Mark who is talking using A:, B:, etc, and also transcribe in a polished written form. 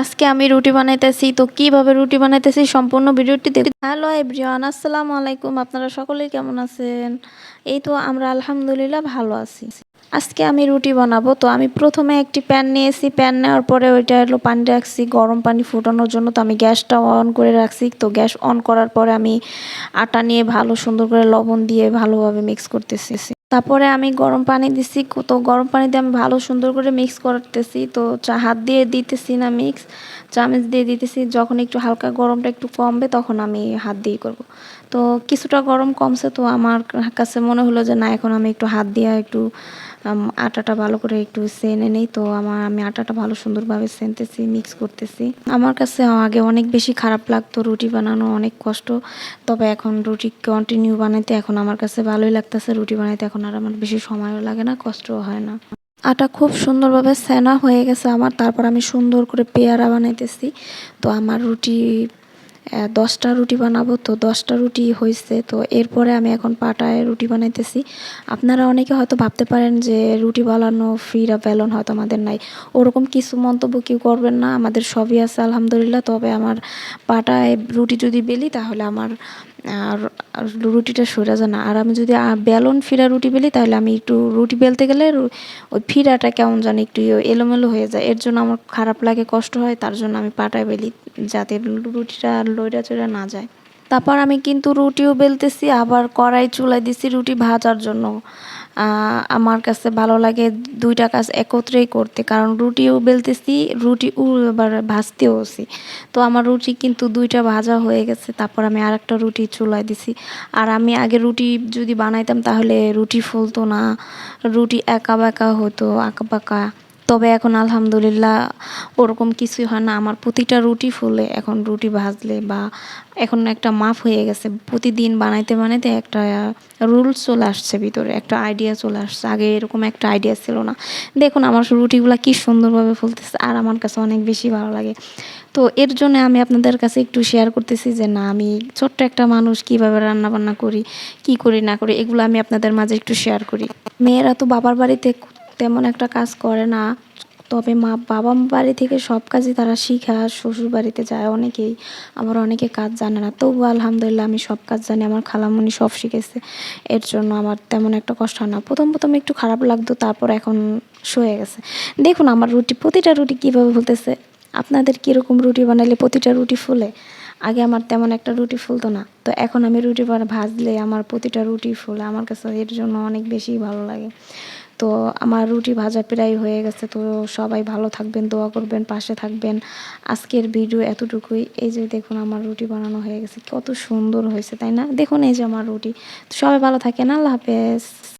A: আজকে আমি রুটি বানাইতেছি। তো কিভাবে রুটি বানাইতেছি সম্পূর্ণ ভিডিওটি দেখুন। হ্যালো এভরিওয়ান, আসসালামু আলাইকুম। আপনারা সকলেই কেমন আছেন? এই তো আমরা আলহামদুলিল্লাহ ভালো আছি। আজকে আমি রুটি বানাবো। তো আমি প্রথমে একটি প্যান নিয়েছি। প্যান নেওয়ার পরে ওইটা হলো পানি রাখছি, গরম পানি ফুটানোর জন্য। তো আমি গ্যাসটা অন করে রাখছি। তো গ্যাস অন করার পরে আমি আটা নিয়ে ভালো সুন্দর করে লবণ দিয়ে ভালোভাবে মিক্স করতেছি। তারপরে আমি গরম পানি দিছি। তো গরম পানি দিয়ে আমি ভালো সুন্দর করে মিক্স করতেছি। তো হাত দিয়ে দিতেছি না, চামচ দিয়ে দিতেছি। যখন একটু হালকা গরমটা একটু কমবে তখন আমি হাত দিয়ে করব। তো কিছুটা গরম কমছে, তো আমার কাছে মনে হলো যে না, এখন আমি একটু হাত দিয়ে একটু আটাটা ভালো করে একটু সেনে নেই। তো আমি আটাটা ভালো সুন্দরভাবে সেনতেছি, মিক্স করতেছি। আমার কাছে আগে অনেক বেশি খারাপ লাগতো, রুটি বানানো অনেক কষ্ট। তবে এখন রুটি কন্টিনিউ বানাইতে এখন আমার কাছে ভালোই লাগতেছে। রুটি বানাইতে এখন আর আমার বেশি সময়ও লাগে না, কষ্টও হয় না। আটা খুব সুন্দরভাবে সেনা হয়ে গেছে আমার। তারপর আমি সুন্দর করে পেয়ারা বানাইতেছি। তো আমার রুটি 10টা রুটি বানাবো। তো 10টা রুটি হয়েছে। তো এরপরে আমি এখন পাটায় রুটি বানাইতেছি। আপনারা অনেকে হয়তো ভাবতে পারেন যে রুটি বানানো ফিরা বেলন হয়তো আমাদের নাই। ওরকম কিছু মন্তব্য কেউ করবেন না, আমাদের সবই আছে আলহামদুলিল্লাহ। তবে আমার পাটায় রুটি যদি বেলি তাহলে আমার আর রুটিটা সরে যায় না। আর আমি যদি বেলন ফিরা রুটি বেলি তাহলে আমি একটু রুটি বেলতে গেলে ওই ফিরাটা কেমন জানি একটু এলোমেলো হয়ে যায়। এর জন্য আমার খারাপ লাগে, কষ্ট হয়। তার জন্য আমি পাটায় বেলি, যাতে রুটিটা লইড়া চইড়া না যায়। তারপর আমি কিন্তু রুটিও বেলতেছি, আবার কড়াই চুলায় দিছি রুটি ভাজার জন্য। আমার কাছে ভালো লাগে 2টা কাজ একত্রেই করতে, কারণ রুটিও বেলতেছি, আবার ভাজতেওছি। তো আমার রুটি কিন্তু 2টা ভাজা হয়ে গেছে। তারপর আমি আরেকটা রুটি চুলায় দিছি। আর আমি আগে রুটি যদি বানাইতাম তাহলে রুটি ফুলতো না, রুটি একা বেঁকা হতো, আঁকা বাঁকা। তবে এখন আলহামদুলিল্লাহ ওরকম কিছুই হয় না, আমার প্রতিটা রুটি ফুলে। এখন রুটি ভাজলে বা এখন একটা মাপ হয়ে গেছে, প্রতিদিন বানাইতে বানাইতে একটা রুলস চলে আসছে ভিতরে, একটা আইডিয়া চলে আসছে। আগে এরকম একটা আইডিয়া ছিল না। দেখুন আমার রুটিগুলো কি সুন্দরভাবে ফুলতেছে, আর আমার কাছে অনেক বেশি ভালো লাগে। তো এর জন্য আমি আপনাদের কাছে একটু শেয়ার করতেছি যে না, আমি ছোট্ট একটা মানুষ কিভাবে রান্না বান্না করি, কি করি না করি, এগুলো আমি আপনাদের মাঝে একটু শেয়ার করি। মেয়েরা তো বাবার বাড়িতে তেমন একটা কাজ করে না। তবে বাবা বাড়ি থেকে সব কাজই তারা শিখে, আর শ্বশুর বাড়িতে যায় অনেকেই, আবার অনেকে কাজ জানে না। তবুও আলহামদুলিল্লাহ আমি সব কাজ জানি, আমার খালামণি সব শিখেছে। এর জন্য আমার তেমন একটা কষ্ট হয় না। প্রথম একটু খারাপ লাগতো, তারপর এখন সয়ে গেছে। দেখুন আমার প্রতিটা রুটি কীভাবে ফুলতেছে। আপনাদের কীরকম রুটি বানাইলে প্রতিটা রুটি ফুলে? আগে আমার তেমন একটা রুটি ফুলতো না, তো এখন আমি রুটি ভাজলে আমার প্রতিটা রুটি ফুলে। আমার কাছে এর জন্য অনেক বেশি ভালো লাগে। তো আমার রুটি ভাজা প্রায় হয়ে গেছে। তো সবাই ভালো থাকবেন, দোয়া করবেন, পাশে থাকবেন। আজকের ভিডিও এতটুকুই। এই যে দেখুন আমার রুটি বানানো হয়ে গেছে, কত সুন্দর হয়েছে তাই না? দেখুন এই যে আমার রুটি। তো সবাই ভালো থাকেন, আল্লাহ হাফেজ।